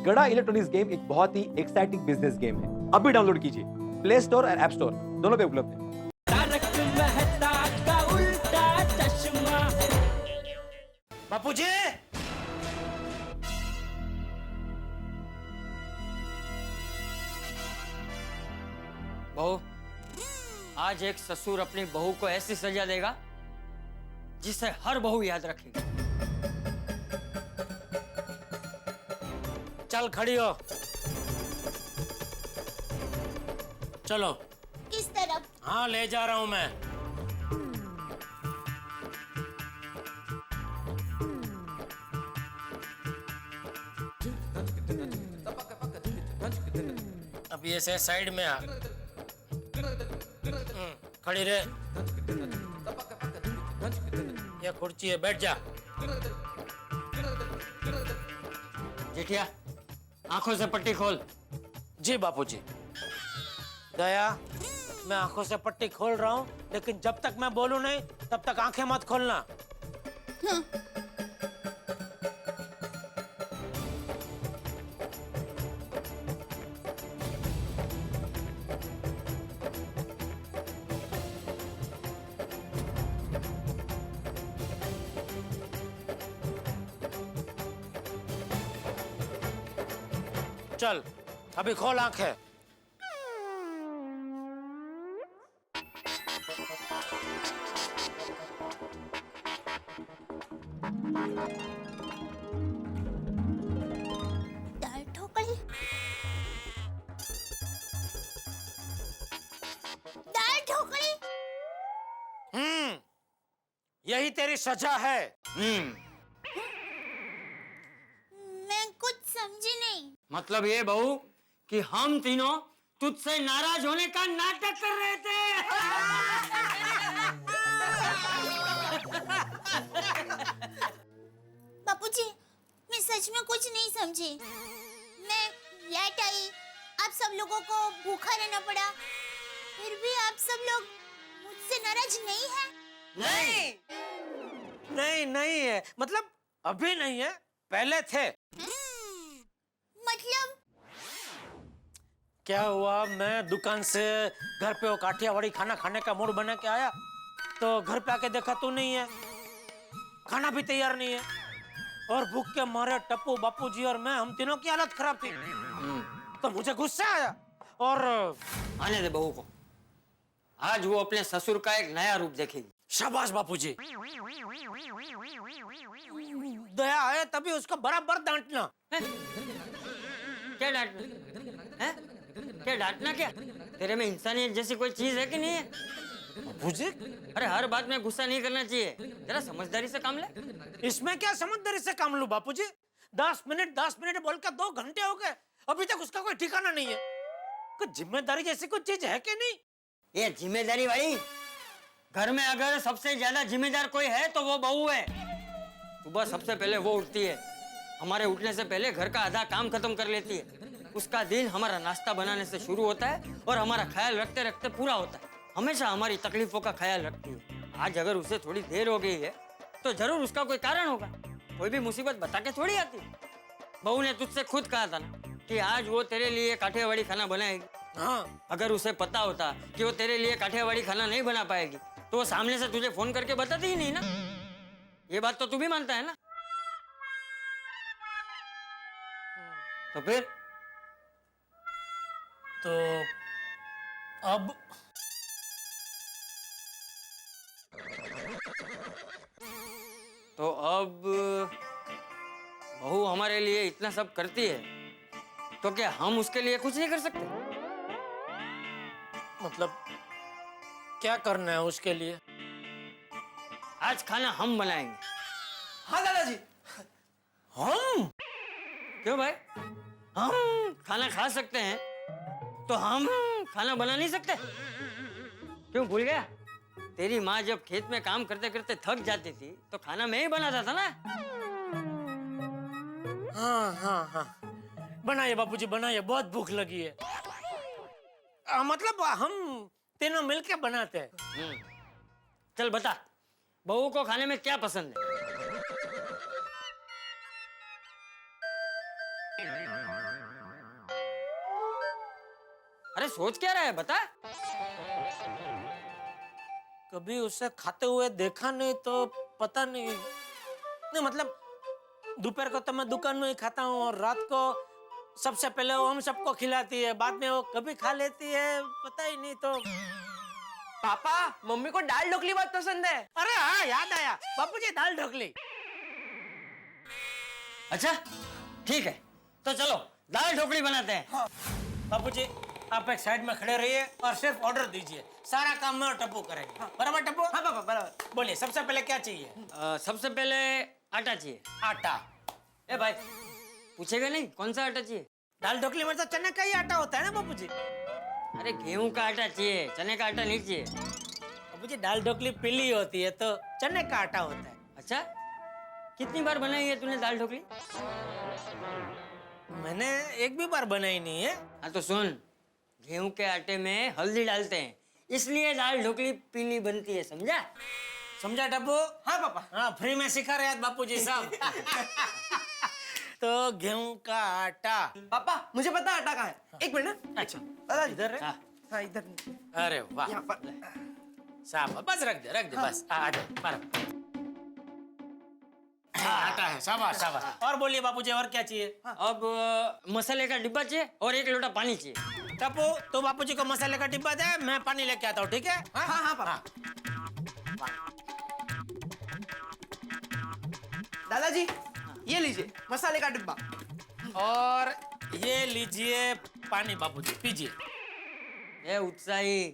गड़ा electronics game एक बहुत ही एक्साइटिंग बिजनेस गेम है। अभी डाउनलोड कीजिए, प्ले स्टोर और ऐप स्टोर दोनों पे उपलब्ध है। तारक मेहता का उल्टा चश्मा। बापूजी, बहू, आज एक ससुर अपनी बहू को ऐसी सजा देगा जिसे हर बहू याद रखेगी। चल खड़ी हो। चलो। किस तरफ? हाँ, ले जा रहा हूं मैं। अब ये से साइड में आ। खड़ी रहे। ये कुर्सी है, बैठ जा। जेठिया, आंखों से पट्टी खोल। जी बापूजी। दया, मैं आंखों से पट्टी खोल रहा हूँ, लेकिन जब तक मैं बोलूं नहीं तब तक आंखें मत खोलना। चल, अभी खोल आंखें। दाल ढोकली, दाल ढोकली। यही तेरी सजा है। मैं कुछ समझी नहीं। मतलब ये बहू कि हम तीनों तुझसे नाराज होने का नाटक कर रहे थे। बापूजी, मैं सच में कुछ नहीं समझी। मैं लेट आई, आप सब लोगों को भूखा रहना पड़ा, फिर भी आप सब लोग मुझसे नाराज नहीं हैं? नहीं है, मतलब अभी नहीं है, पहले थे। मतलब? क्या हुआ, मैं दुकान से घर पे वो काठियावाड़ी खाना खाने का मूड बना के आया, तो घर पे आके देखा तू नहीं है, खाना भी तैयार नहीं है, और भूख के मारे टप्पू, बापूजी और मैं, हम तीनों की हालत खराब थी। तो मुझे गुस्सा आया और आने दे बहू को, आज वो अपने ससुर का एक नया रूप देखेगी। शाबाश बापूजी। दया है तभी उसको बराबर डांटना। क्या डांटना है? क्या डांटना? क्या तेरे में इंसानियत जैसी कोई चीज है कि नहीं है? बापूजी, अरे हर बात में गुस्सा नहीं करना चाहिए, जरा समझदारी से काम ले। इसमें क्या समझदारी से काम लूं बापूजी? 10 मिनट बोल के 2 घंटे हो गए, अभी तक उसका कोई ठिकाना नहीं है। कोई जिम्मेदारी जैसी कोई चीज है कि नहीं? ये जिम्मेदारी वाली, घर में अगर सबसे ज्यादा जिम्मेदार कोई है तो वो बहू है। सुबह सबसे पहले वो उठती है, हमारे उठने से पहले घर का आधा काम खत्म कर लेती है। उसका दिन हमारा नाश्ता बनाने से शुरू होता है और हमारा ख्याल रखते रखते पूरा होता है। हमेशा हमारी तकलीफों का ख्याल रखती है। आज अगर उसे थोड़ी देर हो गई है तो जरूर उसका कोई कारण होगा। कोई भी मुसीबत बता के थोड़ी आती है। बहू ने तुझसे खुद कहा था ना कि आज वो तेरे लिए काठियावाड़ी खाना बनाएगी। हाँ, अगर उसे पता होता कि वो तेरे लिए काठियावाड़ी खाना नहीं बना पाएगी तो वो सामने से तुझे फोन करके बताती ही नहीं ना। ये बात तो तू भी मानता है ना? तो फिर अब बहू हमारे लिए इतना सब करती है तो क्या हम उसके लिए कुछ नहीं कर सकते? मतलब क्या करना है उसके लिए? आज खाना हम बनाएंगे। हाँ दादाजी। हम? क्यों भाई, हम खाना खा सकते हैं तो हम खाना बना नहीं सकते? क्यों भूल गया? तेरी माँ जब खेत में काम करते करते थक जाती थी तो खाना मैं ही बनाता था ना। हाँ, बनाइए बापूजी, बनाइए, बहुत भूख लगी है। मतलब हम तीनों मिलके बनाते हैं। चल बता, बहू को खाने में क्या पसंद है? अरे सोच क्या रहा है बता। कभी उसे खाते हुए देखा नहीं तो पता नहीं मतलब दोपहर को तो मैं दुकान में ही खाता हूँ और रात को सबसे पहले वो हम सबको खिलाती है, बाद में वो कभी खा लेती है, पता ही नहीं। तो पापा मम्मी को दाल ढोकली बहुत पसंद है। अरे हाँ, याद आया बापूजी, दाल ढोकली। अच्छा ठीक है, तो चलो दाल ढोकली बनाते हैं। बापूजी आप एक साइड में खड़े रहिए और सिर्फ ऑर्डर दीजिए, सारा काम मैं और टप्पू करेंगे। बराबर टप्पू? हाँ पापा बराबर। बोलिए सबसे पहले क्या चाहिए? सबसे पहले आटा चाहिए। आटा। ए भाई पूछेगा नहीं कौन सा आटा चाहिए? दाल ढोकली में तो चने का ही आटा होता है ना बापूजी? अरे गेहूं का आटा चाहिए, चने का आटा नहीं चाहिए। बापूजी दाल ढोकली पीली होती है तो चने का आटा होता है। अच्छा कितनी बार बनाई है तूने दाल ढोकली? मैंने एक भी बार बनाई नहीं है। हाँ तो सुन, गेहूं के आटे में हल्दी डालते हैं इसलिए दाल ढोकली पीली बनती है, समझा? समझा टप्पू? हाँ पापा। हाँ, फ्री में सिखा रहे हैं बापूजी साहब। तो गेहूं का आटा। पापा मुझे पता आटा कहाँ है। एक मिनट ना। अच्छा दादाजी। इधर है? हाँ। हाँ इधर। अरे वाह, यहाँ पर। साहब बस रख दे बस। आ जाओ बराबर। आटा है, शाबाश शाबाश। और बोलिए बापूजी और क्या चाहिए? अब मसाले का डिब्बा चाहिए और 1 लोटा पानी चाहिए। टप्पू तो बापूजी को मसाले का डिब्बा दे, मैं पानी लेके आता हूँ, ठीक है? हाँ हाँ पापा। दादाजी ये लीजिए मसाले का डिब्बा। और ये लीजिए पानी बापूजी, पीजिए। ए उत्साही,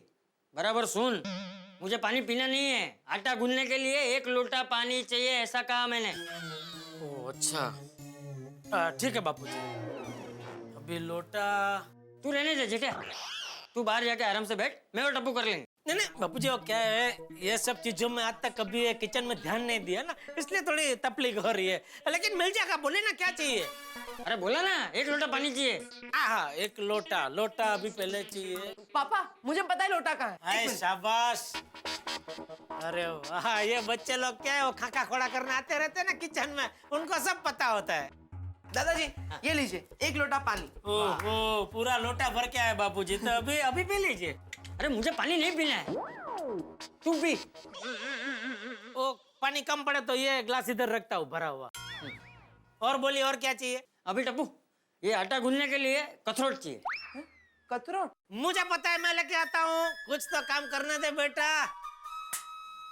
बराबर सुन, मुझे पानी पीना नहीं है, आटा गूंदने के लिए 1 लोटा पानी चाहिए, ऐसा कहा मैंने। ओह अच्छा, ठीक है बापूजी। अभी लोटा। तू रहने दे जेठा, तू बाहर जाके आराम से बैठ, मैं और टप्पू कर लेंगे। नहीं नहीं बापूजी, वो क्या है, ये सब चीजों में आज तक कभी ये किचन में ध्यान नहीं दिया ना, इसलिए थोड़ी तकलीफ हो रही है। लेकिन मिल जाएगा, बोले ना क्या चाहिए? अरे बोला ना 1 लोटा पानी चाहिए। हाँ, 1 लोटा। लोटा अभी पहले चाहिए। पापा मुझे पता है लोटा कहाँ है। हाय शाबाश। अरे वाह, ये बच्चे लोग क्या है, वो खाका खोड़ा करने आते रहते हैं ना किचन में, उनको सब पता होता है। दादाजी ये लीजिए 1 लोटा पानी। ओहो, पूरा लोटा भर के आए बापूजी, तो अभी अभी पी लीजिए। अरे मुझे पानी नहीं पीना है, तू पी। वो पानी कम पड़े तो ये ग्लास इधर रखता हूँ भरा हुआ। और बोलिए और क्या चाहिए? अभी टप्पू ये आटा गूंदने के लिए कथरोट चाहिए। कथरोट? मुझे पता है, मैं लेके आता हूँ, कुछ तो काम करने दे बेटा।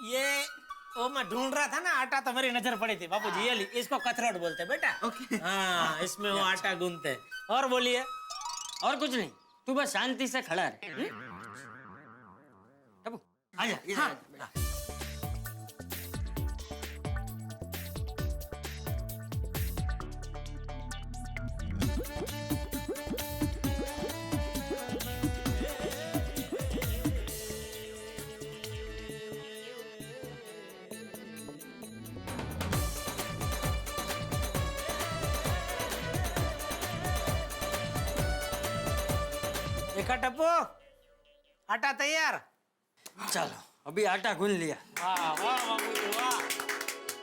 ये वो मैं ढूंढ रहा था ना आटा, तो मेरी नजर पड़ी थी बापूजी, ये ली, इसको कथरोट बोलते हैं बेटा। ओके। हाँ, इसमें वो आटा गूंदते हैं। और बोलिए। और कुछ नहीं, तू बस शांति से खड़ा रहे। टप्पू आजा इधर आजा। देखा टप्पू, आटा तैयार। चलो अभी आटा गूंद लिया। वाह वाह बापूजी वाह,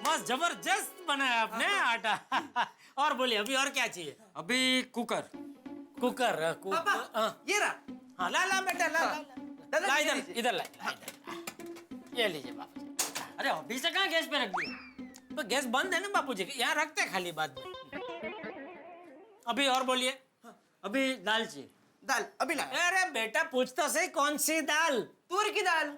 मस्त जबरदस्त बनाया आपने आटा। और बोलिए अभी और क्या चाहिए? अभी कुकर। कुकर। पापा हाँ ये रहा। हाँ, ला बेटा ला। दादा ला ये इधर लीजिए। इधर ला इधर। ये लीजिए बापूजी। अरे अभी से कहाँ गैस पे रख दिया? तो गैस बंद है ना बापूजी, यहाँ रखते हैं खाली बाद में। अभी और बोलिए। अभी दाल चाहिए। दाल अभी ला। अरे बेटा पूछ तो सही, कौन सी दाल? तूर की दाल।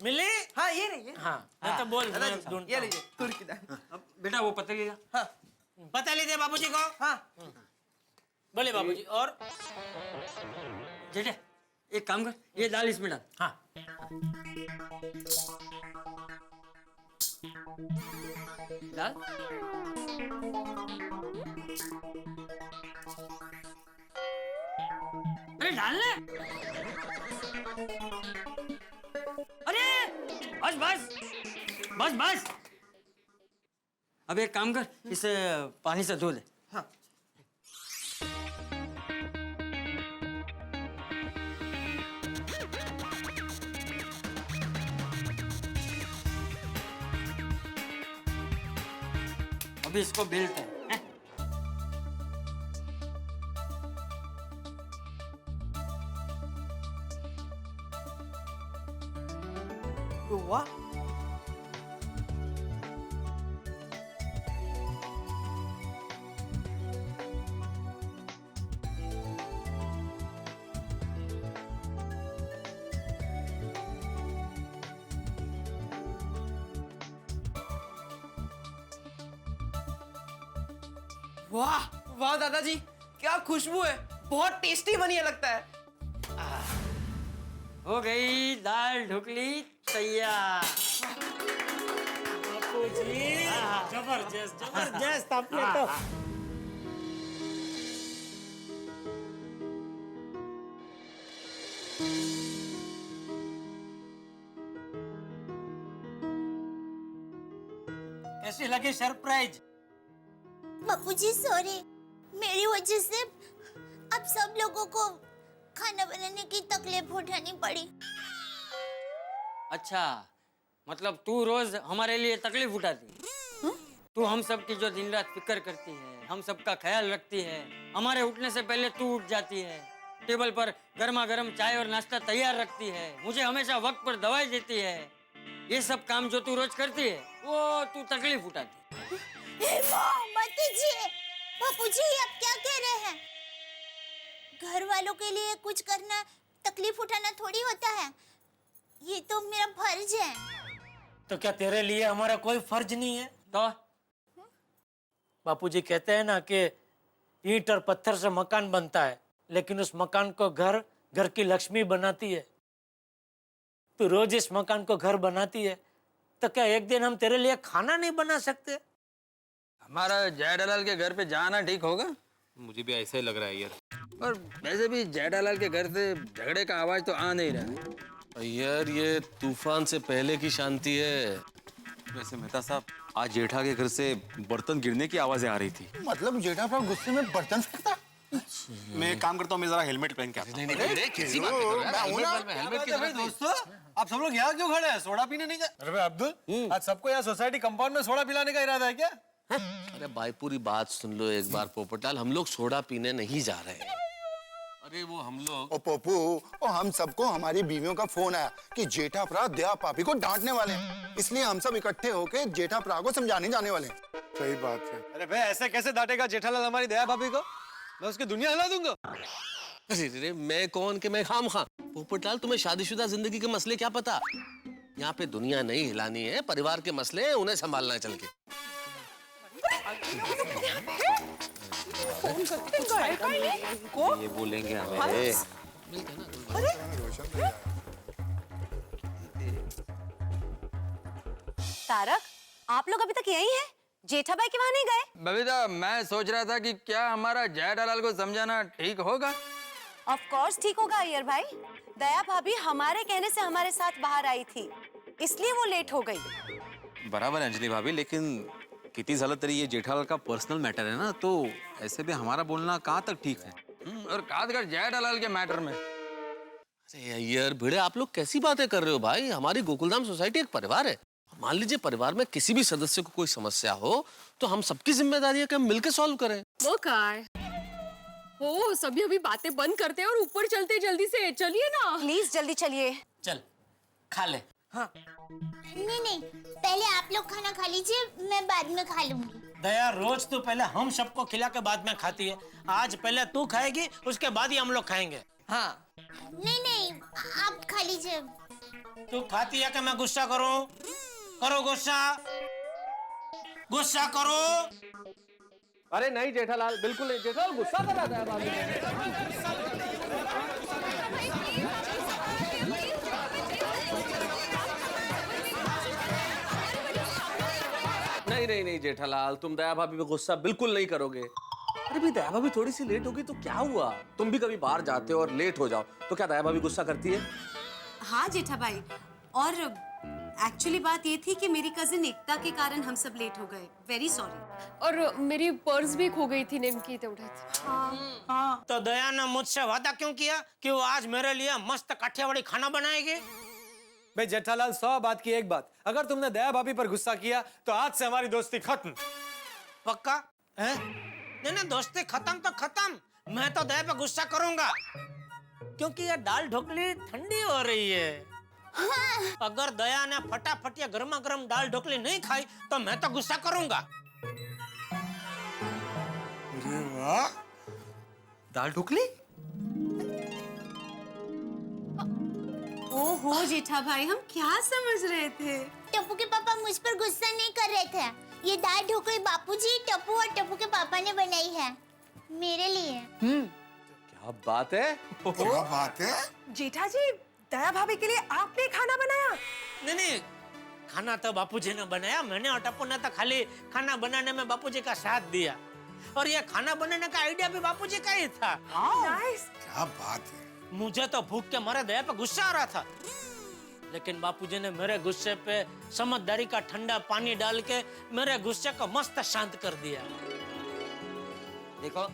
मिली? हाँ ये रही है। हाँ, मैं तो बोल दादाजी मैं ढूंढता ये हूँ। लीजिए तूर की दाल। अब बेटा वो पतली का। हाँ पता लीजिए बाबूजी को। हाँ बोले बाबूजी। और जेठे एक काम कर, ये दाल इसमें डाल। हाँ, दाल अरे डालने। अरे बस बस बस बस। अब एक काम कर, इसे पानी से धो दे। हाँ अभी इसको बेलते हैं। वाह। वाह वाह दादाजी, क्या खुशबू है, बहुत टेस्टी बनी है लगता है। हो गई दाल ढोकली तैयार। जबरदस्त जबरदस्त आपने तो। कैसी लगी सरप्राइज? बापूजी सॉरी, मेरी वजह से आप सब लोगों को खाना बनाने की तकलीफ उठानी पड़ी। अच्छा, मतलब तू रोज हमारे लिए तकलीफ उठाती है? तू हम सब की जो दिन रात फिक्र करती है, हम सब का ख्याल रखती है, हमारे उठने से पहले तू उठ जाती है, टेबल पर गर्मा गर्म चाय और नाश्ता तैयार रखती है, मुझे हमेशा वक्त पर दवाई देती है, ये सब काम जो तू रोज करती है वो तू तकलीफ उठाती है। मत कीजिए बापूजी, आप क्या कह रहे हैं? घर वालों के लिए कुछ करना तकलीफ उठाना थोड़ी होता है, ये तो मेरा फर्ज है। तो क्या तेरे लिए हमारा कोई फर्ज नहीं है? तो बापूजी कहते हैं ना कि ईंट और पत्थर से मकान बनता है, लेकिन उस मकान को घर घर की लक्ष्मी बनाती है। तू रोज इस मकान को घर बनाती है, तो क्या एक दिन हम तेरे लिए खाना नहीं बना सकते? हमारा जेठालाल के घर पे जाना ठीक होगा? मुझे भी ऐसा ही लग रहा है यार। और वैसे भी जेठालाल के घर से झगड़े का आवाज तो आ नहीं रहा। यार ये तूफान से पहले की शांति है। वैसे मेहता साहब, आज जेठा के घर से बर्तन गिरने की आवाजें आ रही थी। मतलब जेठा साहब गुस्से में बर्तन फेंकता? मैं एक काम करता हूँ, मैं जरा हेलमेट पहन के आता हूँ। दोस्तों, आप सब लोग यहाँ क्यों खड़े हैं? सोडा पीने नहीं गए? अरे अब्दुल, आज सबको यहाँ सोसाइटी कंपाउंड में सोडा पिलाने का इरादा है क्या? अरे भाई पूरी बात सुन लो एक बार पोपटलाल, हम लोग सोडा पीने नहीं जा रहे हैं। अरे वो हम लोग ओ पप्पू, ओ हम सबको हमारी बीवियों का फोन आया कि जेठा भरा दया भाभी को डांटने वाले हैं, इसलिए हम सब इकट्ठे होके जेठा भरा को समझाने जाने वाले हैं। सही बात है। अरे भाई, ऐसे कैसे डांटेगा जेठालाल हमारी दया भाभी को? मैं उसकी दुनिया हिला दूंगा। अरे मैं कौन के मैं खाम खा। पोपटलाल, तुम्हें शादीशुदा जिंदगी के मसले क्या पता? यहाँ पे दुनिया नहीं हिलानी है, परिवार के मसले हैं, उन्हें संभालना है चल के। ये बोलेंगे हमें। तारक, आप लोग अभी तक यही हैं? जेठा भाई के वहां नहीं गए? बबीता, मैं सोच रहा था कि क्या हमारा जेठालाल को समझाना ठीक होगा? ऑफ कोर्स ठीक होगा अय्यर भाई। दया भाभी हमारे कहने से हमारे साथ बाहर आई थी, इसलिए वो लेट हो गई। बराबर अंजलि भाभी, लेकिन कितनी झालं तरी ये जेठालाल का पर्सनल मैटर है ना, तो ऐसे भी हमारा बोलना कहाँ तक ठीक है? और खासकर जेठालाल के मैटर में। अरे यार भिड़े, आप लोग कैसी बातें कर रहे हो भाई? हमारी गोकुलधाम सोसाइटी एक परिवार है। मान लीजिए परिवार में किसी भी सदस्य को कोई समस्या हो तो हम सबकी जिम्मेदारी है कि हम मिलकर सॉल्व करें। वो कार हो, सभी अभी बातें बंद करते हैं और ऊपर चलते जल्दी से। चलिए ना प्लीज जल्दी चलिए। चल खा ले। हाँ नहीं, पहले आप लोग खाना खा लीजिए, मैं बाद में खा लूंगी। दया, रोज तो पहले हम सबको खिला के बाद में खाती है, आज पहले तू खाएगी, उसके बाद ही हम लोग खाएंगे। हाँ नहीं, आप खा लीजिए। तू खाती है कि मैं गुस्सा करूं? करो गुस्सा, गुस्सा करो। अरे नहीं जेठालाल, बिल्कुल नहीं। जेठालाल गुस्सा कर रहा था भाभी। नहीं जेठालाल, तुम दया भाभी पे गुस्सा बिल्कुल नहीं करोगे। अरे भी दया भाभी थोड़ी सी लेट होगी तो क्या हुआ? तुम भी कभी बाहर जाते हो और लेट हो जाओ तो क्या दया भाभी गुस्सा करती है? हाँ जेठा भाई, और एक्चुअली बात ये थी कि मेरी कजिन एकता के कारण हम सब लेट हो गए। Very sorry. और मेरी पर्स भी खो गई थी, निमकी उठाई थी। हाँ, तो दया ने मुझसे वादा क्यों किया कि वो आज मेरे लिए मस्त काठियावाड़ी खाना बनाएगी? भाई जेठालाल, 100 बात की एक बात, अगर तुमने दया भाभी पर गुस्सा किया तो आज से हमारी दोस्ती खत्म। पक्का है? नहीं, दोस्ती खत्म तो खत्म, मैं तो दया पे गुस्सा करूंगा क्योंकि ये दाल ढोकली ठंडी हो रही है। अगर दया ने फटाफट ये गर्मा गर्म दाल ढोकली नहीं खाई तो मैं तो गुस्सा करूंगा। अरे वाह, दाल ढोकली? ओहो जेठा भाई, हम क्या समझ रहे थे? टप्पू के पापा मुझ पर गुस्सा नहीं कर रहे थे। ये दाल ढोकली बापूजी, टप्पू और टप्पू के पापा ने बनाई है मेरे लिए। क्या बात है? क्या बात है? जेठा जी, दया भाभी के लिए आपने खाना बनाया? नहीं, खाना तो बापूजी ने बनाया, मैंने और टप्पू ने तो खाली खाना बनाने में बापूजी का साथ दिया। और ये खाना बनाने का आइडिया भी बापूजी का ही था। नाइस। क्या बात है? मुझे तो भूख के मारे दया पे गुस्सा आ रहा था, लेकिन बापूजी ने मेरे गुस्से पे समझदारी का ठंडा पानी डाल के मेरे गुस्से को मस्त शांत कर दिया। देखो,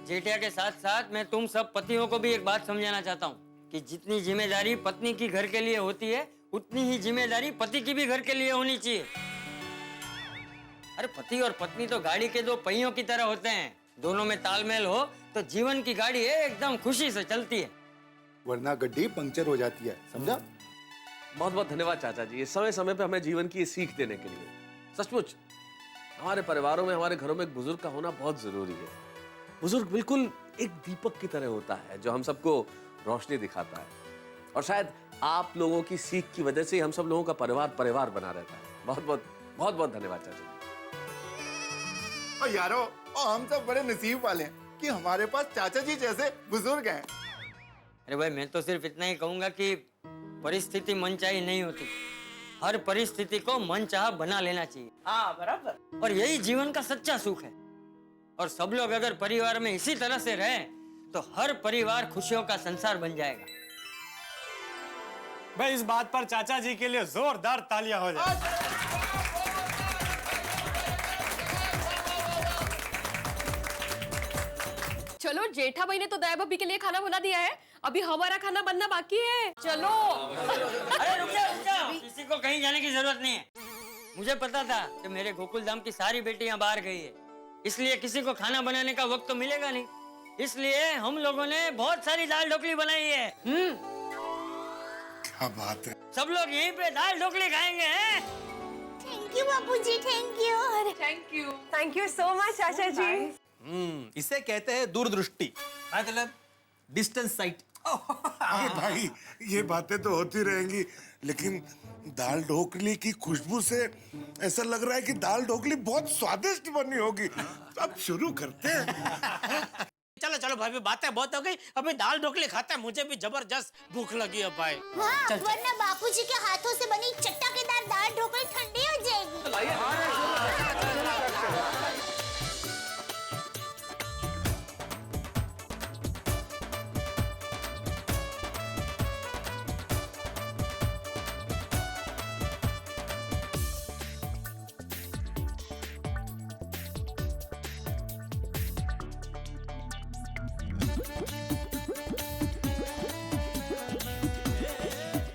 जेठिया के साथ साथ मैं तुम सब पतियों को भी एक बात समझाना चाहता हूँ कि जितनी जिम्मेदारी पत्नी की घर के लिए होती है, उतनी ही जिम्मेदारी पति की भी घर के लिए होनी चाहिए। अरे पति और पत्नी तो गाड़ी के दो पहियों की तरह होते हैं, दोनों में तालमेल हो तो जीवन की गाड़ी है एकदम खुशी से चलती है, वरना गड्डी पंक्चर हो जाती है, समझा? बहुत बहुत धन्यवाद चाचा जी, इस समय समय पे हमें जीवन की ये सीख देने के लिए। सचमुच हमारे परिवारों में, हमारे घरों में एक बुजुर्ग का होना बहुत जरूरी है। बुजुर्ग बिल्कुल एक दीपक की तरह होता है जो हम सबको रोशनी दिखाता है, और शायद आप लोगों की सीख की वजह से हम सब लोगों का परिवार बना रहता है। बहुत बहुत धन्यवाद चाचा जी। और यारो, और हम सब बड़े नसीब वाले हैं कि हमारे पास चाचा जी जैसे बुजुर्ग हैं। अरे भाई, मैं तो सिर्फ इतना ही कहूंगा कि परिस्थिति मनचाही नहीं होती, हर परिस्थिति को मनचाहा बना लेना चाहिए। हाँ बराबर। और यही जीवन का सच्चा सुख है। और सब लोग अगर परिवार में इसी तरह से रहें तो हर परिवार खुशियों का संसार बन जाएगा। भाई इस बात पर चाचा जी के लिए जोरदार तालियां हो जाए। चलो, जेठा भाई ने तो दया भाभी के लिए खाना बना दिया है, अभी हमारा खाना बनना बाकी है। चलो। अरे रुक जाओ, किसी को कहीं जाने की जरूरत नहीं है। मुझे पता था कि मेरे गोकुल धाम की सारी बेटियां बाहर गई है, इसलिए किसी को खाना बनाने का वक्त तो मिलेगा नहीं, इसलिए हम लोगों ने बहुत सारी दाल ढोकली बनाई है। क्या बात है? सब लोग यहीं पे दाल ढोकली खाएंगे हैं? Thank you Bapuji, thank you. Thank you so much चाचा जी। इसे कहते हैं दूरदृष्टि, मतलब डिस्टेंस साइट। अरे भाई, ये बातें तो होती रहेंगी, लेकिन दाल ढोकली की खुशबू से ऐसा लग रहा है कि दाल ढोकली बहुत स्वादिष्ट बनी होगी। तो अब शुरू करते हैं। चलो चलो भाई, बातें बहुत हो गई, अभी दाल ढोकली खाते हैं, मुझे भी जबरदस्त भूख लगी है भाई। हाँ, वरना बापूजी के हाथों से बनी चटकेदार दाल ढोकली ठंडी हो जाएगी।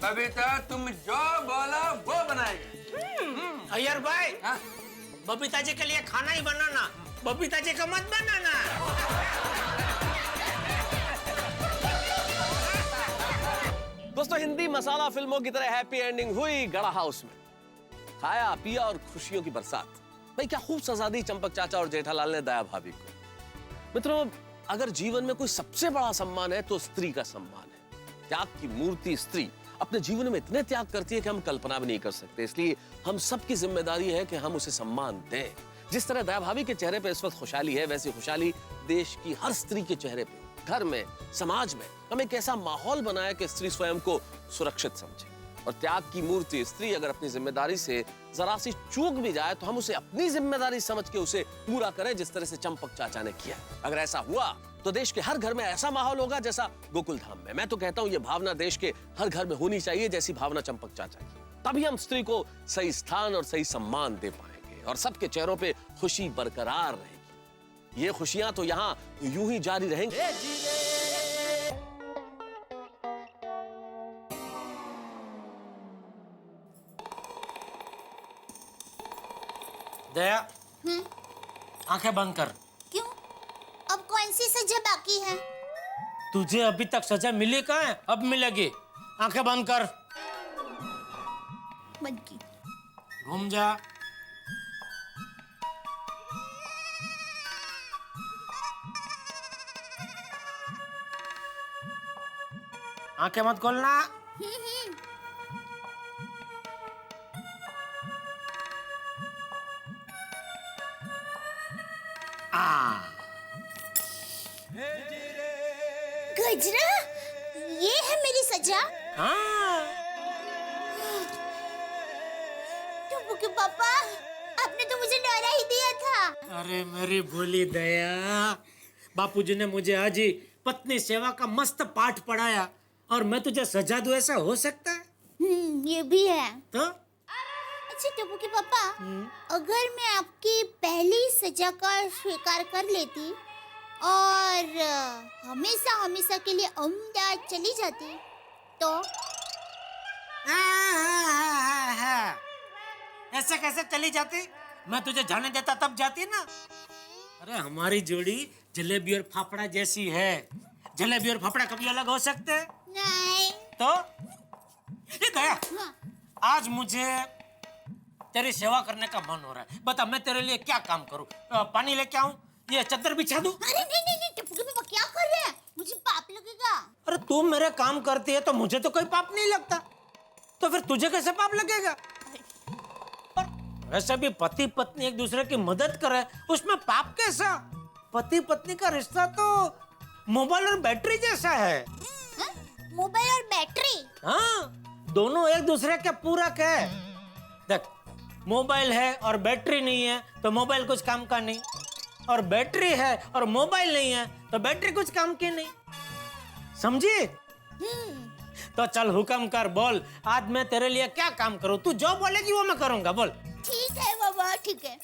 बबीता, तुम जो बोला वो बनाएंगे। अय्यर भाई, बबीता जी के लिए खाना ही बनाना, बबीता जी का मत बनाना। दोस्तों, हिंदी मसाला फिल्मों की तरह हैप्पी एंडिंग हुई गड़ा हाउस में। खाया पिया और खुशियों की बरसात। भाई क्या खूब सजा दी चंपक चाचा और जेठालाल ने दया भाभी को। मित्रों, अगर जीवन में कोई सबसे बड़ा सम्मान है तो स्त्री का सम्मान है। त्याग की मूर्ति स्त्री अपने जीवन में इतने त्याग करती है कि हम कल्पना भी नहीं कर सकते, इसलिए हम सबकी जिम्मेदारी है कि हम उसे सम्मान दें। जिस तरह दया भाभी के चेहरे पे इस वक्त खुशहाली है, वैसी खुशहाली देश की हर स्त्री के चेहरे पे, घर में, समाज में हम एक ऐसा माहौल बनाए कि स्त्री स्वयं को सुरक्षित समझे। और त्याग की मूर्ति स्त्री अगर अपनी जिम्मेदारी से जरा सी चूक भी जाए तो हम उसे अपनी जिम्मेदारी समझ के उसे पूरा करें, जिस तरह से चंपक चाचा ने किया। अगर ऐसा हुआ तो देश के हर घर में ऐसा माहौल होगा जैसा गोकुल धाम में। मैं तो कहता हूं ये भावना देश के हर घर में होनी चाहिए, जैसी भावना चंपक चाचा की। तभी हम स्त्री को सही स्थान और सही सम्मान दे पाएंगे और सबके चेहरों पे खुशी बरकरार रहेगी। ये खुशियां तो यहाँ यूं ही जारी रहेंगी। दया, आंखें बंद कर। क्यों? अब कौन सी सजा बाकी है? तुझे अभी तक सजा मिली कहाँ है? अब मिलेगी। आंखें बंद कर। बंद की। घूम जा। आंखें मत खोलना। गजरा, ये है मेरी सजा। हाँ। टप्पू के पापा, आपने तो मुझे डरा ही दिया था। अरे मेरी भोली दया, बापूजी ने मुझे आज ही पत्नी सेवा का मस्त पाठ पढ़ाया और मैं तुझे सजा दूं, ऐसा हो सकता है? ये भी है। तो अच्छा टप्पू के पापा, अगर मैं आपकी पहली सजा का स्वीकार कर लेती और हमेशा हमेशा के लिए अहमदाबाद चली जाती तो? ऐसे कैसे चली जाती? मैं तुझे जाने देता तब जाती ना। अरे हमारी जोड़ी जलेबी और फाफड़ा जैसी है। जलेबी और फाफड़ा कभी अलग हो सकते हैं? नहीं। तो ये दया, आज मुझे तेरी सेवा करने का मन हो रहा है। बता मैं तेरे लिए क्या काम करूं? पानी लेके आऊं? ये चद्दर बिछा दूं? अरे नहीं टप्पू के पापा, क्या कर रहे हैं? मुझे पाप लगेगा। अरे तू मेरे काम करती है तो मुझे तो कोई पाप नहीं लगता, तो फिर तुझे कैसे पाप लगेगा? और वैसे भी पति पत्नी एक दूसरे की मदद करे, उसमें पाप कैसा? पति पत्नी का रिश्ता तो मोबाइल और बैटरी जैसा है। मोबाइल और बैटरी? हाँ, दोनों एक दूसरे के पूरक है। देख, मोबाइल है और बैटरी नहीं है तो मोबाइल कुछ काम का नहीं, और बैटरी है और मोबाइल नहीं है तो बैटरी कुछ काम की नहीं। समझी? तो चल हुक्म कर, बोल आज मैं तेरे लिए क्या काम करूं? तू जो बोलेगी वो मैं करूंगा, बोल। ठीक है बाबा, ठीक है।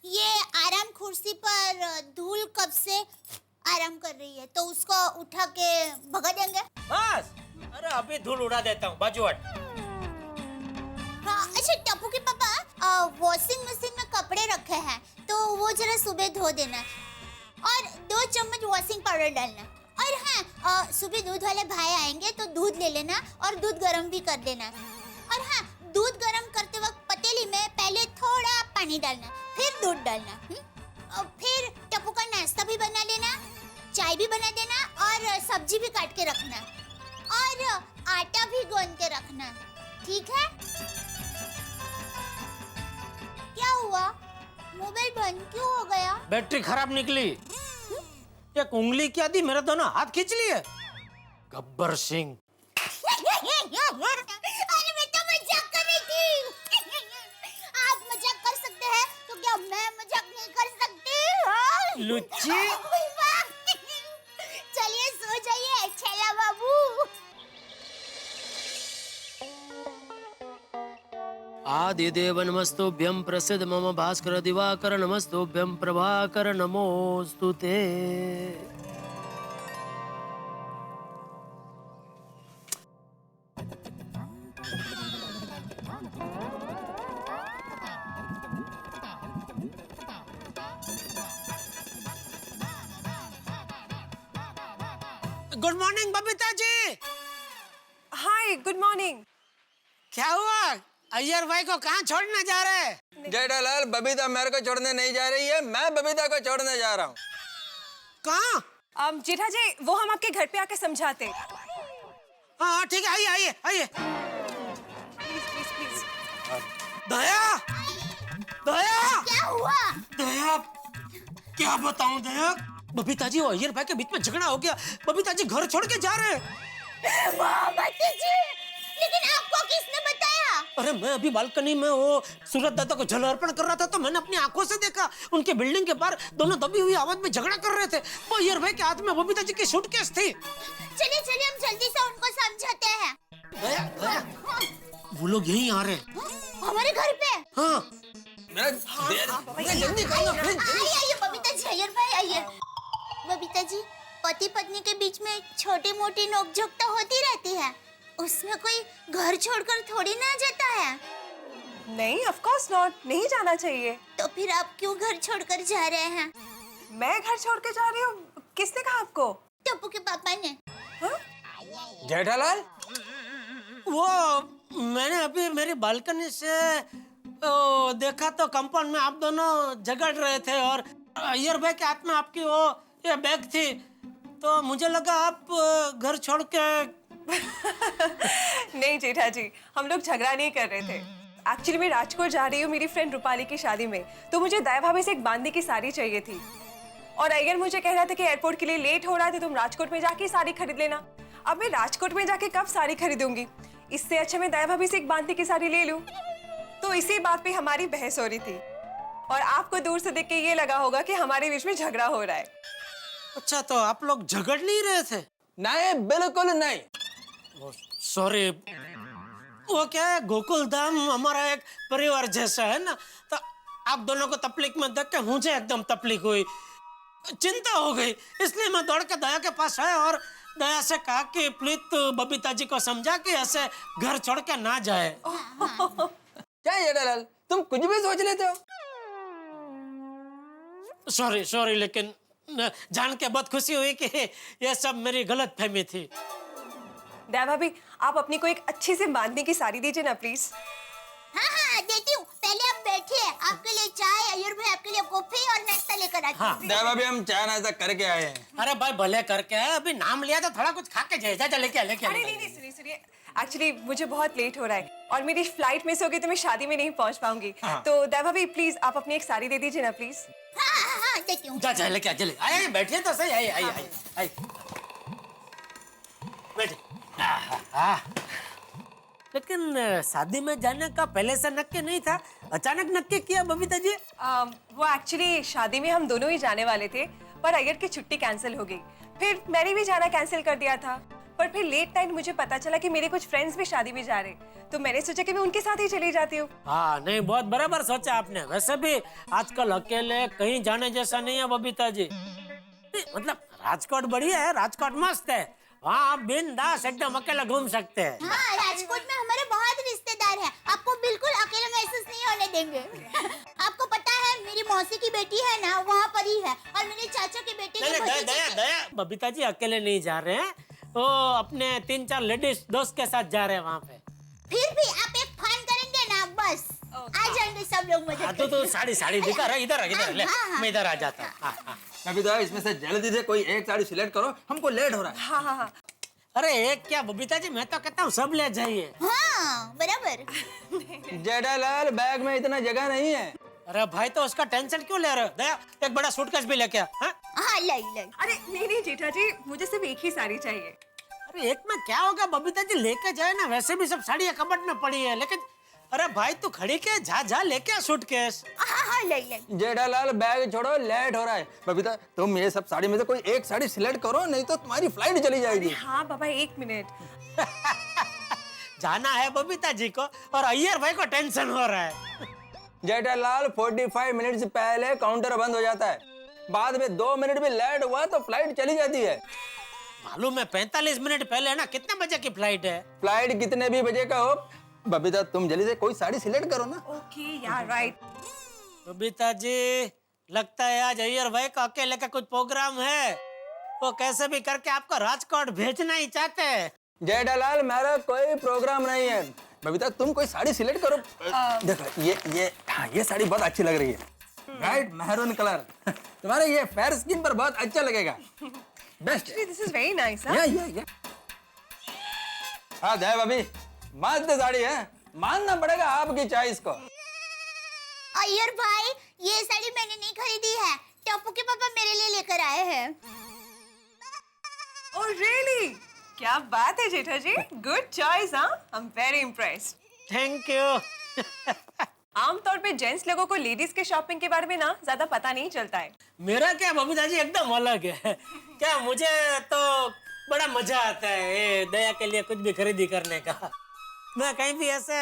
ये आराम कुर्सी पर धूल कब से आराम कर रही है, तो उसको उठा के भगा देंगे। बस, अरे अभी धूल उड़ा देता हूँ, बाजू हट। हाँ, अच्छा टप्पू के पापा, वॉशिंग मशीन में कपड़े रखे हैं तो वो जरा सुबह धो देना और 2 चम्मच वॉशिंग पाउडर डालना। और हाँ, सुबह दूध वाले भाई आएंगे तो दूध ले लेना और दूध गर्म भी कर देना। और हाँ, दूध गर्म करते वक्त पतीली में पहले थोड़ा पानी डालना, फिर दूध डालना। और फिर टप्पू का नाश्ता भी बना लेना, चाय भी बना देना और सब्जी भी काट के रखना और आटा भी गूंद के रखना, ठीक है? क्या हुआ? मोबाइल बंद क्यों हो गया? बैटरी खराब निकली। एक उंगली क्या दी, मेरे दोनों हाथ खींच लिए। गब्बर सिंह। अरे मैं तो मजाक कर रही थी। आप मजाक कर सकते हैं तो क्या मैं मजाक नहीं कर सकती? लुच्ची। चलिए सो जाइए छेला बाबू। आदिदेव नमस्तुभ्यं प्रसिद्ध मम भास्कर दिवाकर नमस्तुभ्यं प्रभाकर नमोस्तुते। Good morning Babita ji. हाय, गुड मॉर्निंग। क्या हुआ? अय्यर भाई को कहाँ छोड़ने जा रहे हैं? जेठालाल, बबीता मेरे को छोड़ने नहीं जा रही है, मैं बबीता को छोड़ने जा रहा हूँ। कहाँ? जेठा जी, वो हम आपके घर पे आके समझाते। हाँ ठीक है, आइए आइए आइए। Please please. दया, दया, क्या हुआ? दया, क्या बताऊं दया? बबीता जी और अय्यर भाई के बीच में झगड़ा हो गया। बबीता जी घर छोड़ के जा रहे हैं। लेकिन आपको किसने बताया? अरे मैं अभी बालकनी में वो सूरज दादा को जल अर्पण कर रहा था तो मैंने अपनी आंखों से देखा, उनके बिल्डिंग के बाहर दोनों दबी हुई आवाज में झगड़ा कर रहे थे। वो अय्यर भाई के हाथ में बबीता जी की सूटकेस थी। चलिए चलिए हम जल्दी से उनको समझाते हैं। दया, दया, वो लोग यहीं आ रहे हैं। हमारे घर पे? हाँ। जल्दी आइए बबीता जी, अय्यर भाई आइए। बबीता जी, पति पत्नी के बीच में छोटी मोटी नोकझोंक तो होती रहती है, उसमें कोई घर छोड़कर थोड़ी ना जाता है। नहीं, ऑफ कोर्स नॉट, नहीं जाना चाहिए। तो फिर आप क्यों घर छोड़कर जा रहे हैं? मैं घर छोड़ के जा रही हूँ? किसने कहा आपको? टप्पू के पापा ने। जेठालाल, वो मैंने अभी मेरी बालकनी से देखा तो कंपाउंड में आप दोनों झगड़ रहे थे और अय्यर भाई के हाथ में आपकी वो ये बैग थी, तो मुझे लगा आप घर छोड़ के नहीं जेठा जी, हम लोग झगड़ा नहीं कर रहे थे। एक्चुअली मैं राजकोट जा रही हूँ मेरी फ्रेंड रूपाली की शादी में, तो मुझे दया भाभी से एक बांदी की साड़ी चाहिए थी और अय्यर मुझे कह रहा था कि एयरपोर्ट के लिए लेट हो रहा है, तुम राजकोट में जाके साड़ी खरीद लेना। अब मैं राजकोट में जाके कब साड़ी खरीदूंगी, इससे अच्छा मैं दया भाभी से एक बांदी की साड़ी ले लूं। तो इसी बात पे हमारी बहस हो रही थी और आपको दूर से देख के ये लगा होगा कि हमारे बीच में झगड़ा हो रहा है। अच्छा, तो आप लोग झगड़ नहीं रहे थे? नहीं, बिल्कुल नहीं। सॉरी, वो क्या है, गोकुल धाम हमारा एक परिवार जैसा है ना, तो आप दोनों को तकलीफ में देख के मुझे एकदम तकलीफ हुई, चिंता हो गई, इसलिए मैं दौड़ के दया के पास आया और दया से कहा कि प्लीज तू बबीता जी को समझा कि ऐसे घर छोड़ के ना जाए। क्या जेठालाल, तुम कुछ भी सोच लेते हो? सॉरी, लेकिन जान के बहुत खुशी हुई कि ये सब मेरी गलत फहमी थी। दया भाभी, आप अपनी को एक अच्छी सी बांधने की साड़ी दीजिए ना प्लीज। हाँ देती हूँ, पहले आप बैठिए, आपके लिए चाय, अय्यर भाई आपके लिए कॉफी और नाश्ता लेकर आती हूँ। दया भाभी, हम चाय नाश्ता करके आए हैं। अरे भाई भले करके आए, अभी नाम लिया तो थोड़ा कुछ खा के जाए। जा लेके अरे नहीं, सुनिए, एक्चुअली मुझे बहुत लेट हो रहा है और मेरी फ्लाइट मिस हो गई तो मैं शादी में नहीं पहुंच पाऊंगी। तो दया भाभी प्लीज आप अपनी एक साड़ी दे दीजिए ना प्लीज। हाँ देती हूँ। जा लेके आए, बैठिए तो सही। आई बैठे। लेकिन शादी में जाने का पहले से नक्की नहीं था, अचानक नक्की किया बबीता जी? वो एक्चुअली शादी में हम दोनों ही जाने वाले थे, पर अय्यर की छुट्टी कैंसिल हो गई, फिर मैंने भी जाना कैंसिल कर दिया था, पर फिर लेट नाइट मुझे पता चला कि मेरे कुछ फ्रेंड्स भी शादी में जा रहे, तो मैंने सोचा कि मैं उनके साथ ही चली जाती हूँ। हाँ, नहीं, बहुत बराबर सोचा आपने। वैसे भी आजकल अकेले कहीं जाने जैसा नहीं है बबीता जी। मतलब राजकोट बढ़िया है, राजकोट मस्त है, वहाँ आप बिंदास एकदम अकेला घूम सकते हैं। हाँ, राजकोट में हमारे बहुत रिश्तेदार हैं, आपको बिल्कुल अकेला महसूस नहीं होने देंगे। आपको पता है मेरी मौसी की बेटी है ना, वहाँ पर ही है, और मेरे चाचा की बेटी दया बबीता जी अकेले नहीं जा रहे हैं, वो अपने 3-4 लेडीज दोस्त के साथ जा रहे हैं वहाँ पे। फिर भी आप एक फन करेंगे ना, बस आ जाएंगे सब लोग मजे करने। तो साड़ी दिखा रहा, इधर ले, मैं इधर आ जाता हूँ। बबीता, इसमें से जल्दी से कोई एक साड़ी सिलेक्ट करो, हमको लेट हो रहा है। हाँ। अरे एक क्या बबीता जी, मैं तो कहता हूँ सब ले जाइए। हाँ बराबर। जेठालाल, बैग में इतना जगह नहीं है। अरे भाई, तो उसका टेंशन क्यों ले रहे हो? दया, एक बड़ा सूटकेस भी लेके आ। हाँ लाई। अरे नहीं जेठा जी, मुझे सिर्फ एक ही साड़ी चाहिए। अरे एक में क्या होगा बबीता जी, लेके जाए ना, वैसे भी सब साड़ियाँ कबट में पड़ी है। लेकिन अरे भाई तू खड़ी के जा लेके आ सूटकेस। हाँ लाई। जेठालाल, बैग छोड़ो, लेट हो रहा है। बबीता, तुम ये सब साड़ी में से कोई एक साड़ी सिलेक्ट करो, नहीं तो तुम्हारी फ्लाइट चली जाएगी। हाँ बाबा, 1 मिनट। जाना है बबीता जी को और अय्यर भाई को टेंशन हो रहा है। जेठालाल, 45 मिनट से पहले काउंटर बंद हो जाता है, बाद में 2 मिनट भी लेट हुआ तो फ्लाइट चली जाती है। मालूम है, 45 मिनट पहले है ना। कितने बजे की फ्लाइट है? फ्लाइट कितने भी बजे का हो, बबीता तुम जल्दी से कोई साड़ी सिलेक्ट करो ना। ओके यार, राइट। बबीता जी, लगता है आज अय्यर भाई का अकेले का कुछ प्रोग्राम है, वो कैसे भी करके आपको राजकोट भेजना ही चाहते हैं। जेठालाल, मेरा कोई प्रोग्राम नहीं है। बबीता, तुम कोई साड़ी सिलेक्ट करो। देखो ये साड़ी बहुत अच्छी लग रही है, राइट, मैरून कलर। तुम्हारे ये फेयर स्किन पर बहुत अच्छा लगेगा। Best. This is very nice. हाँ दया भाभी, मस्त साड़ी है, मानना पड़ेगा आपकी चॉइस को। अय्यर भाई, ये साड़ी मैंने नहीं खरीदी है, टप्पू के पापा मेरे लिए लेकर आए हैं। Oh really? क्या बात है जेठा जी, गुड चॉइस। हाँ, I am very impressed. Thank you. आमतौर पे जेंट्स लोगों को लेडीज के शॉपिंग के बारे में ना ज्यादा पता नहीं चलता है। मेरा क्या बबीता जी एकदम अलग है। क्या मुझे तो बड़ा मजा आता है दया के लिए कुछ भी खरीदी करने का। मैं कहीं भी ऐसे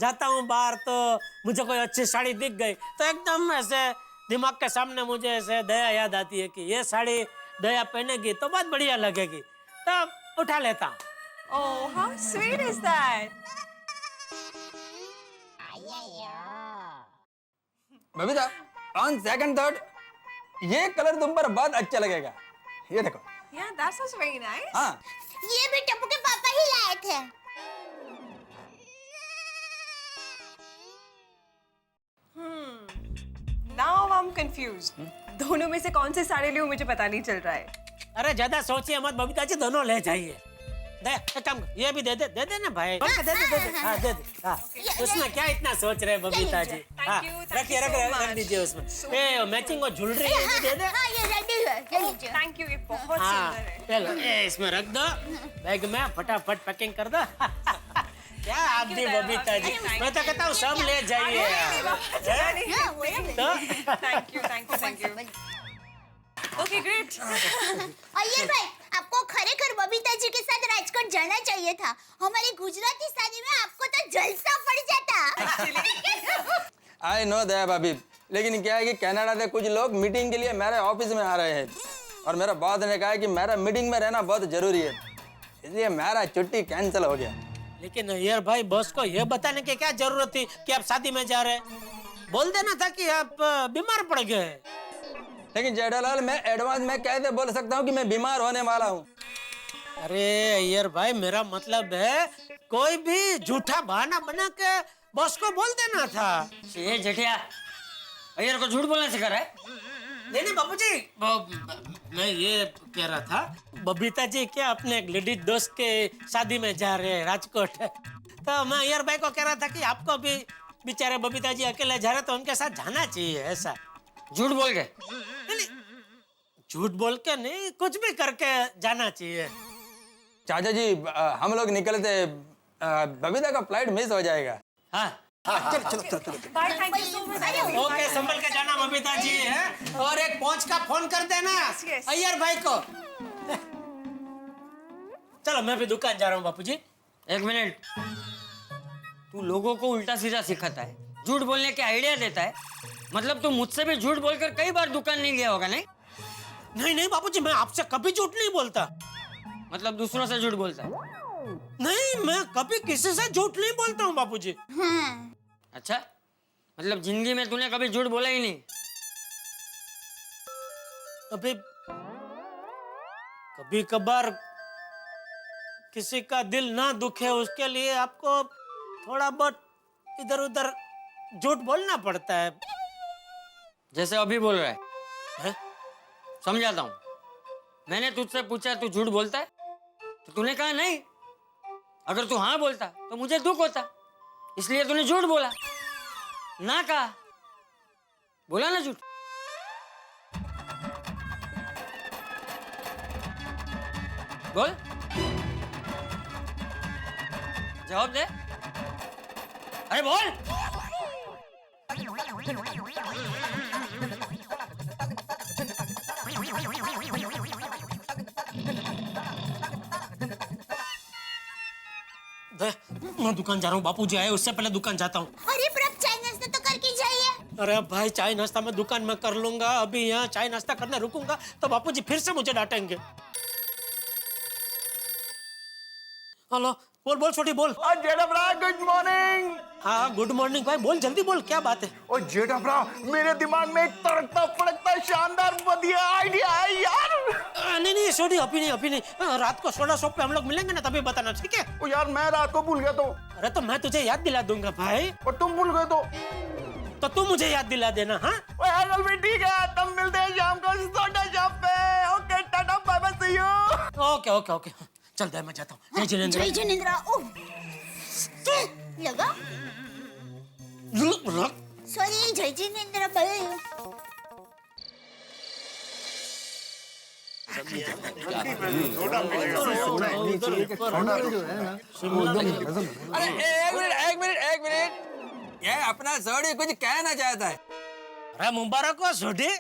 जाता हूँ बाहर, तो मुझे कोई अच्छी साड़ी दिख गई तो एकदम ऐसे दिमाग के सामने मुझे ऐसे दया याद आती है कि ये साड़ी दया पहनेगी तो बहुत बढ़िया लगेगी, तब उठा लेता हूँ। Oh how sweet is that. Babita, on second thought ये कलर तुम पर बहुत अच्छा लगेगा। ये देखो। Yeah, that sounds very nice. हाँ। ये भी टप्पू के पापा ही लाए थे। Now I am confused. दोनों में से कौन से साड़ी लूं मुझे पता नहीं चल रहा है। अरे ज्यादा सोचिए मत बबीता जी, दोनों ले जाइए। दे एक काम कर, ये भी दे दे ना भाई। दे दे हाँ दे दे हाँ। उसमें क्या इतना सोच रहे बबीता जी? हाँ रख दीजिए उसमें। ए मैचिंग वो ज्वेलरी है, ये दे दे। हाँ ये रेडी है, ये लीजिए। थैंक यू, ये बहुत हाँ सुंदर है। चलो ये इसमें रख दो बैग में, फटाफट पैकिंग कर दो। क्या आप भी बबीता जी, मैं तो कहता हूँ सब ले जाइए। Thank you. Okay great. Iyer भाई, आपको खरेखर बबीता जी के साथ राजकोट जाना चाहिए था। हमारी गुजराती शादी में आपको तो जलसा पड़ जाता। आई नो दया भाभी, लेकिन क्या है कि कनाडा से कुछ लोग मीटिंग के लिए मेरे ऑफिस में आ रहे हैं और मेरा बॉस ने कहा कि मेरा मीटिंग में रहना बहुत जरूरी है, इसलिए मेरा छुट्टी कैंसिल हो गया। लेकिन यार भाई बॉस को ये बताने की क्या जरूरत थी कि आप शादी में जा रहे हैं? बोल देना था कि आप बीमार पड़ गए। लेकिन जेठालाल, मैं एडवांस में कैसे बोल सकता हूँ कि मैं बीमार होने वाला हूँ? अरे अय्यर भाई, मेरा मतलब है कोई भी झूठा बहाना बना के बॉस को बोल देना था। ये जेठिया अय्यर को झूठ बोलना सिखा रहा है? नहीं बाबूजी, मैं ये कह रहा था बबीता जी क्या अपने एक लेडीज दोस्त के शादी में जा रहे हैं राजकोट, तो मैं अय्यर भाई को कह रहा था कि आपको भी बेचारे बबीता जी अकेले जा रहे तो उनके साथ जाना चाहिए। ऐसा झूठ बोल के? नहीं, झूठ बोल के नहीं, कुछ भी करके जाना चाहिए। चाचा जी हम लोग निकलते, बबीता का फ्लाइट मिस हो जाएगा। हाँ चलो। Bye, thank you so much. Okay, संभल के जाना बबीता जी है, और एक पहुंच का फोन कर देना yes. अय्यर भाई को। चलो मैं भी दुकान जा रहा हूँ बापूजी। एक मिनट, तू लोगों को उल्टा सीधा सिखाता है, झूठ बोलने के आइडिया देता है। मतलब तू मुझसे भी झूठ बोलकर कई बार दुकान नहीं गया होगा? नहीं बापूजी, मैं आपसे कभी झूठ नहीं बोलता। मतलब दूसरों से झूठ बोलता है? नहीं, मैं कभी किसी से झूठ नहीं बोलता हूँ बापूजी। अच्छा, मतलब जिंदगी में तूने कभी झूठ बोला ही नहीं? कभी कभार किसी का दिल ना दुखे उसके लिए आपको थोड़ा बहुत इधर उधर झूठ बोलना पड़ता है। जैसे अभी बोल रहा है? समझाता हूँ। मैंने तुझसे पूछा तू झूठ बोलता है, तो तूने कहा नहीं। अगर तू हाँ बोलता तो मुझे दुख होता, इसलिए तूने झूठ बोला। ना कहा, बोला ना झूठ। बोल, जवाब दे। अरे बोल। मैं दुकान जा रहा हूँ, बापूजी आए उससे पहले दुकान जाता हूँ। अरे पर अब चाय नाश्ता तो करके जाइए। अरे भाई, चाय नाश्ता मैं दुकान में कर लूंगा, अभी यहाँ चाय नाश्ता करने रुकूंगा तो बापूजी फिर से मुझे डांटेंगे। हेलो, बोल छोटी बोल। जेठाभरा गुड मॉर्निंग। हाँ गुड मॉर्निंग भाई, बोल जल्दी बोल, क्या बात है? ओ जेठाभरा, मेरे दिमाग में एक तड़कता फड़कता शानदार बढ़िया आइडिया है यार। नहीं छोटी, अभी नहीं। रात को सोडा शॉप पे हम लोग मिलेंगे ना, तभी बताना, ठीक है? ओ यार, मैं रात को भूल गया तो। अरे तो मैं तुझे याद दिला दूंगा भाई। और तुम भूल गए तो तू मुझे याद दिला देना। हाँ अंकल भी ठीक है, तब मिलते हैं शाम को सोडा शॉप पे। Okay tata bye bye, see you. Okay चल दे, मैं जाता हूँ। जय जिनेंद्र। लगा सॉरी, जय जिनेंद्र भाई। अरे एक मिनट, ये अपना सोडी कुछ कहना चाहता है। अरे मुबारक हो सोडी,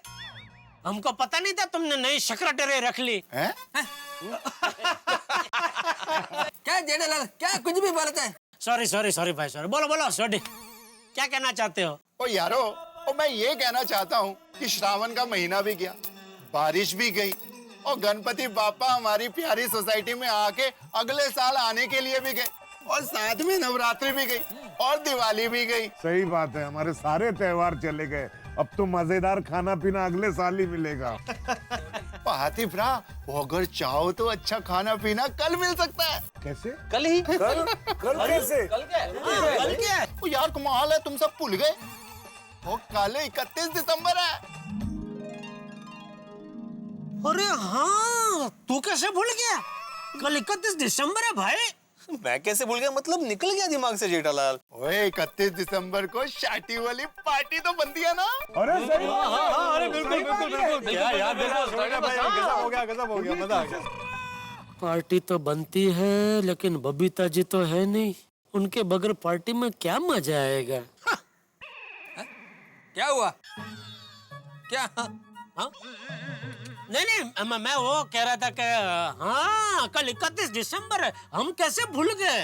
हमको पता नहीं था तुमने नई सेक्रेटरी रख ली। क्या जेठालाल, क्या कुछ भी बोलता है? सॉरी भाई, सॉरी। बोलो सोडी, क्या कहना चाहते हो? ओ यारो, मैं ये कहना चाहता हूँ कि श्रावण का महीना भी गया, बारिश भी गई, और गणपति बापा हमारी प्यारी सोसाइटी में आके अगले साल आने के लिए भी गए, और साथ में नवरात्रि भी गई और दिवाली भी गई। सही बात है, हमारे सारे त्योहार चले गए। अब तो मजेदार खाना पीना अगले साल ही मिलेगा। हाथी भरा, अगर चाहो तो अच्छा खाना पीना कल मिल सकता है। कैसे? कल ही? कल कैसे? कल क्या? यार कमाल है, तुम सब भूल गए। वो कल 31 दिसंबर है। अरे हाँ, तू कैसे भूल गया? कल 31 दिसंबर है भाई। मैं कैसे भूल गया, मतलब निकल गया दिमाग से जेठालाल। ओए 31 दिसंबर को शादी वाली पार्टी तो बनती है ना? अरे सही। अरे बिल्कुल बिल्कुल बिल्कुल। क्या याद दिला भाई, गजब हो गया, मजा आ गया। पार्टी तो बनती है लेकिन बबीता जी तो है नहीं, उनके बगैर पार्टी में क्या मजा आएगा? क्या हुआ? क्या? हाँ? नहीं, मैं वो कह रहा था कि हाँ, कल 31 दिसंबर है, हम कैसे भूल गए?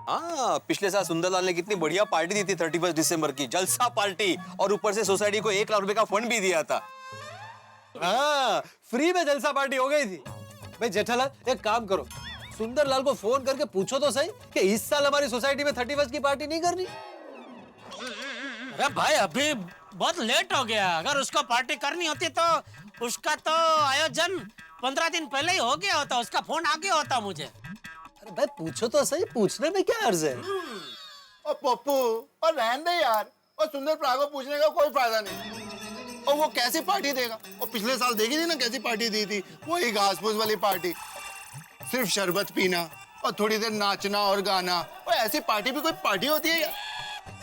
हाँ, पिछले साल सुंदरलाल ने कितनी बढ़िया पार्टी दी थी 31 दिसंबर की, जलसा पार्टी, और ऊपर से सोसाइटी को 1 लाख रुपए का फंड भी दिया था। हाँ, फ्री में जलसा पार्टी हो गई थी। भाई जेठालाल एक काम करो, सुंदरलाल को फोन करके पूछो तो सही कि इस साल हमारी सोसाइटी में 31 की पार्टी नहीं करनी। अरे भाई अभी बहुत लेट हो गया, अगर उसको पार्टी करनी होती तो उसका तो आयोजन 15 दिन पहले ही हो गया होता, उसका फोन आ गया होता मुझे। अरे भाई पूछो तो सही, पूछने में क्या अर्ज है? और पप्पू और रहने दे यार, और सुंदर प्रा को पूछने का कोई फायदा नहीं। और वो कैसी पार्टी देगा? और पिछले साल देखी थी ना कैसी पार्टी दी थी, वही घास फूस वाली पार्टी, सिर्फ शरबत पीना और थोड़ी देर नाचना और गाना। और ऐसी पार्टी भी कोई पार्टी होती है यार?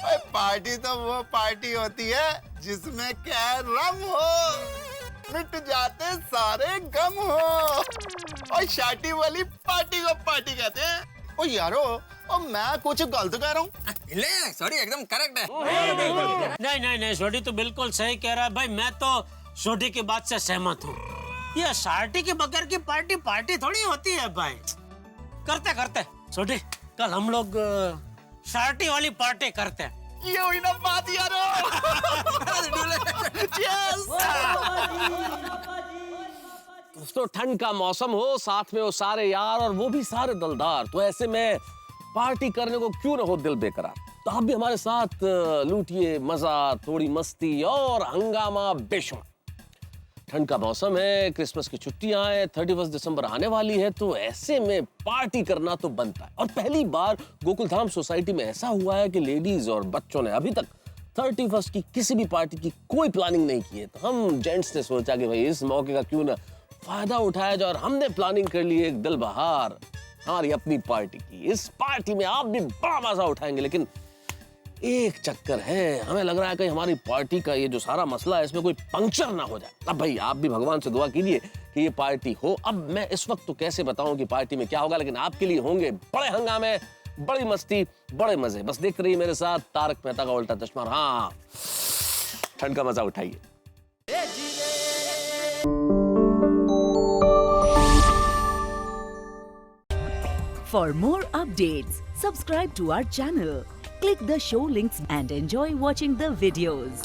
और पार्टी तो वो पार्टी होती है जिसमें क्या रम हो, मिट जाते सारे गम हो, और शादी वाली पार्टी को पार्टी कहते हैं। ओ यारो, और मैं कुछ गलत कह रहा हूँ? सॉरी, एकदम करेक्ट है। नहीं, सोडी तो बिल्कुल सही कह रहा है भाई, मैं तो सोडी की बात से सहमत हूँ। ये शादी के बगैर की पार्टी थोड़ी होती है भाई। करते सोडी, कल हम लोग शादी वाली पार्टी करते हैं। ये हुई ना बात यारो। दोस्तों, ठंड का मौसम हो, साथ में वो सारे यार और वो भी सारे दलदार, तो ऐसे में पार्टी करने को क्यों ना हो दिल बेकरार। तो आप भी हमारे साथ लूटिए मजा, थोड़ी मस्ती और हंगामा बेशुमार। ठंड का मौसम है, क्रिसमस की छुट्टियां हैं, 31 दिसंबर आने वाली है, तो ऐसे में पार्टी करना तो बनता है। और पहली बार गोकुलधाम सोसाइटी में ऐसा हुआ है कि लेडीज और बच्चों ने अभी तक 31 की किसी भी पार्टी की कोई प्लानिंग नहीं की है। तो हम जेंट्स ने सोचा कि भाई इस मौके का क्यों ना फायदा उठाया जाए, और हमने प्लानिंग कर ली एक दिल बहार हमारी अपनी पार्टी की। इस पार्टी में आप भी बड़ा मजा उठाएंगे, लेकिन एक चक्कर है, हमें लग रहा है कि हमारी पार्टी का ये जो सारा मसला है इसमें कोई पंक्चर ना हो जाए। अब भाई आप भी भगवान से दुआ कीजिए कि ये पार्टी हो। अब मैं इस वक्त तो कैसे बताऊं कि पार्टी में क्या होगा, लेकिन आपके लिए होंगे बड़े हंगामे, बड़ी मस्ती, बड़े मजे। बस देखते रहिए मेरे साथ तारक मेहता का उल्टा चश्मा। हाँ, ठंड का मजा उठाइए। For more updates, subscribe to our channel, click the show links and enjoy watching the videos.